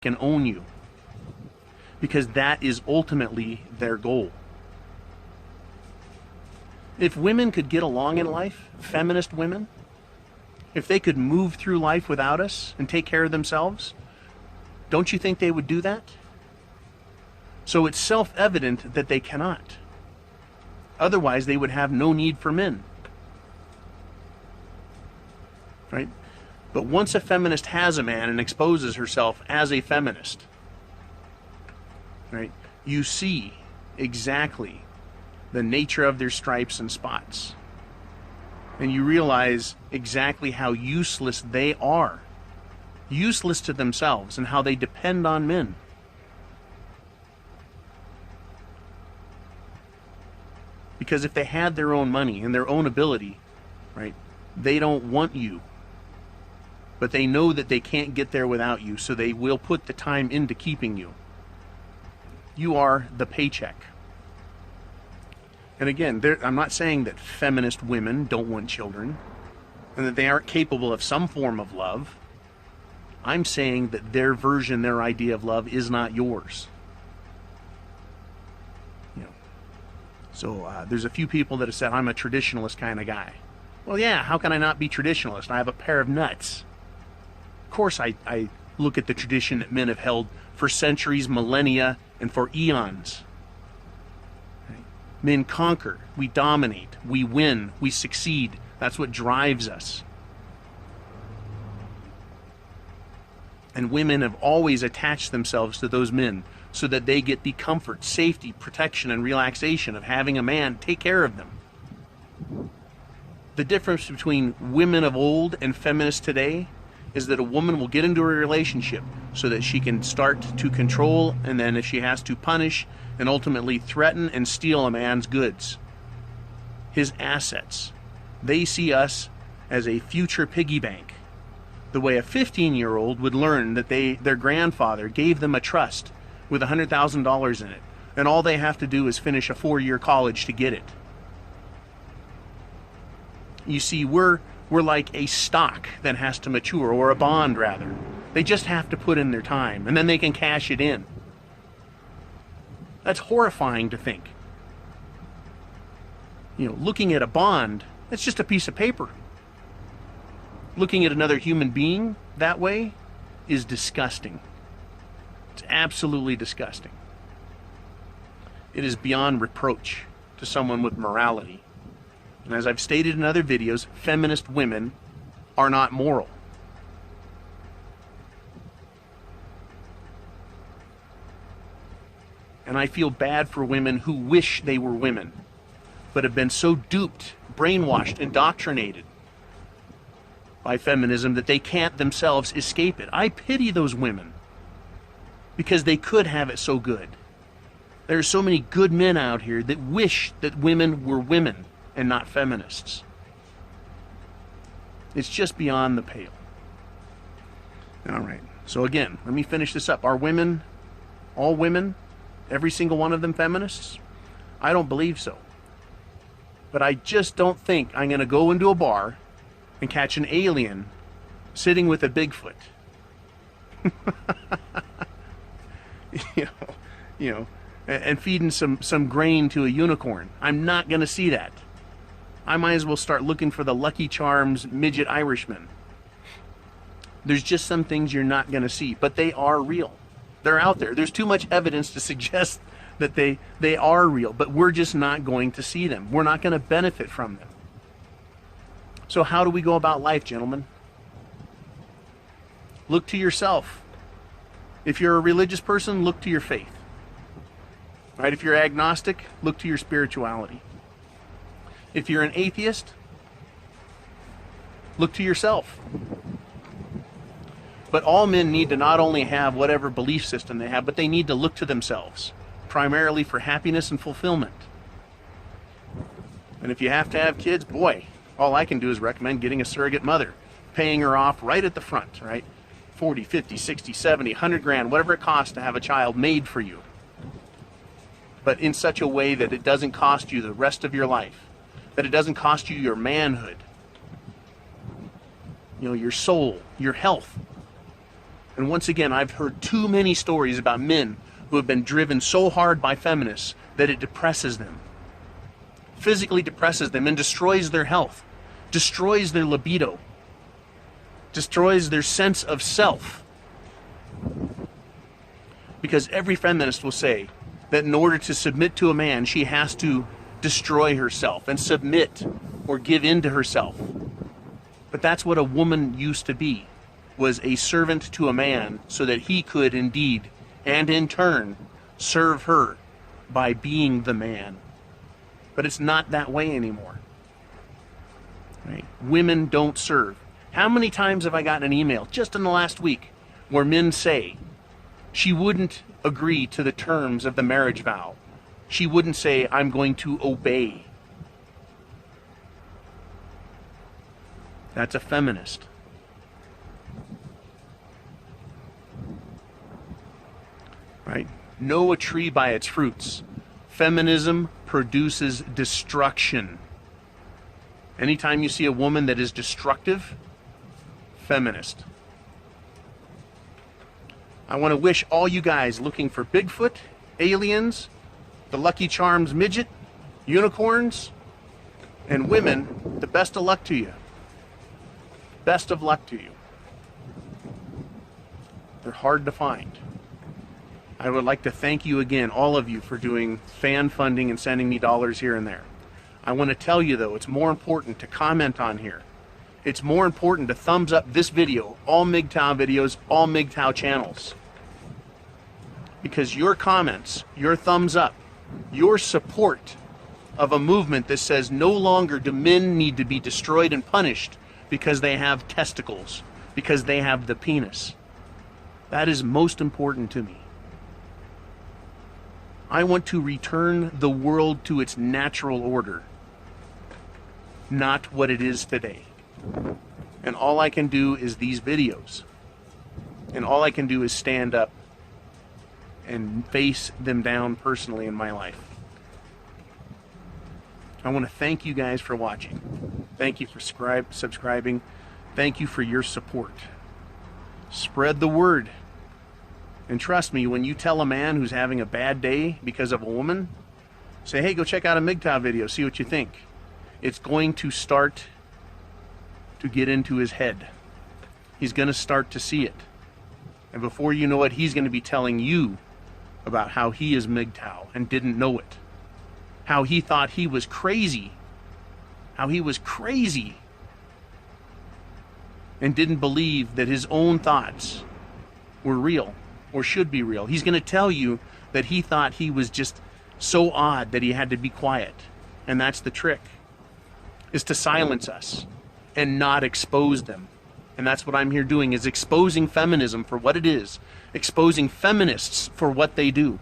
can own you, because that is ultimately their goal. If women could get along in life, feminist women, if they could move through life without us and take care of themselves, don't you think they would do that? So it's self-evident that they cannot. Otherwise, they would have no need for men. Right? But once a feminist has a man and exposes herself as a feminist, right, you see exactly the nature of their stripes and spots. And you realize exactly how useless they are. Useless to themselves, and how they depend on men. Because if they had their own money and their own ability, right, they don't want you. But they know that they can't get there without you, so they will put the time into keeping you. You are the paycheck. And again, I'm not saying that feminist women don't want children and that they aren't capable of some form of love. I'm saying that their version, their idea of love is not yours. You know. So there's a few people that have said, I'm a traditionalist kind of guy. Well, yeah, how can I not be traditionalist? I have a pair of nuts. Of course I look at the tradition that men have held for centuries, millennia, and for eons. Right? Men conquer, we dominate, we win, we succeed. That's what drives us. And women have always attached themselves to those men so that they get the comfort, safety, protection, and relaxation of having a man take care of them. The difference between women of old and feminists today is that a woman will get into a relationship so that she can start to control, and then if she has to, punish and ultimately threaten and steal a man's goods, his assets. They see us as a future piggy bank, the way a 15-year-old would learn that their grandfather gave them a trust with $100,000 in it, and all they have to do is finish a 4-year college to get it. You see, we're like a stock that has to mature, or a bond rather. They just have to put in their time, and then they can cash it in. That's horrifying to think. You know, looking at a bond, it's just a piece of paper. Looking at another human being that way is disgusting. It's absolutely disgusting. It is beyond reproach to someone with morality. And as I've stated in other videos, feminist women are not moral. And I feel bad for women who wish they were women, but have been so duped, brainwashed, indoctrinated by feminism that they can't themselves escape it. I pity those women because they could have it so good. There are so many good men out here that wish that women were women and not feminists. It's just beyond the pale. All right. So again, let me finish this up. Are women, all women, every single one of them feminists? I don't believe so. But I just don't think I'm going to go into a bar and catch an alien sitting with a Bigfoot. you know, and feeding some grain to a unicorn. I'm not going to see that. I might as well start looking for the Lucky Charms midget Irishman. There's just some things you're not going to see, but they are real. They're out there. There's too much evidence to suggest that they are real, but we're just not going to see them. We're not going to benefit from them. So how do we go about life, gentlemen? Look to yourself. If you're a religious person, look to your faith. Right? If you're agnostic, look to your spirituality. If you're an atheist, look to yourself. But all men need to not only have whatever belief system they have, but they need to look to themselves, primarily for happiness and fulfillment. And if you have to have kids, boy, all I can do is recommend getting a surrogate mother, paying her off right at the front, right? 40, 50, 60, 70, 100 grand, whatever it costs to have a child made for you. But in such a way that it doesn't cost you the rest of your life, that it doesn't cost you your manhood, you know, your soul, your health. And once again, I've heard too many stories about men who have been driven so hard by feminists that it depresses them. Physically depresses them and destroys their health, destroys their libido, destroys their sense of self. Because every feminist will say that in order to submit to a man, she has to destroy herself and submit or give in to herself. But that's what a woman used to be, was a servant to a man so that he could indeed, and in turn, serve her by being the man. But it's not that way anymore. Right? Women don't serve. How many times have I gotten an email just in the last week where men say she wouldn't agree to the terms of the marriage vow? She wouldn't say, I'm going to obey. That's a feminist. Right? Know a tree by its fruits. Feminism produces destruction. Anytime you see a woman that is destructive, feminist. I want to wish all you guys looking for Bigfoot, aliens, the Lucky Charms midget, unicorns, and women, the best of luck to you. Best of luck to you. They're hard to find. I would like to thank you again, all of you, for doing fan funding and sending me dollars here and there. I want to tell you, though, it's more important to comment on here. It's more important to thumbs up this video, all Mgtow videos, all Mgtow channels. Because your comments, your thumbs up, your support of a movement that says no longer do men need to be destroyed and punished because they have testicles, because they have the penis. That is most important to me. I want to return the world to its natural order, not what it is today. And all I can do is these videos. And all I can do is stand up and face them down personally in my life. I want to thank you guys for watching. Thank you for subscribing. Thank you for your support. Spread the word. And trust me, when you tell a man who's having a bad day because of a woman, say, hey, go check out a Mgtow video, see what you think. It's going to start to get into his head. He's going to start to see it. And before you know it, he's going to be telling you about how he is Mgtow and didn't know it. How he thought he was crazy. How he was crazy and didn't believe that his own thoughts were real or should be real. He's going to tell you that he thought he was just so odd that he had to be quiet. And that's the trick, is to silence us and not expose them. And that's what I'm here doing, is exposing feminism for what it is, exposing feminists for what they do.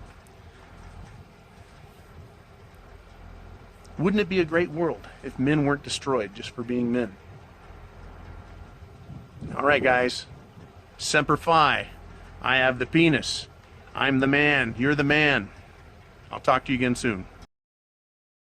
Wouldn't it be a great world if men weren't destroyed just for being men? All right, guys. Semper Fi. I have the penis. I'm the man. You're the man. I'll talk to you again soon.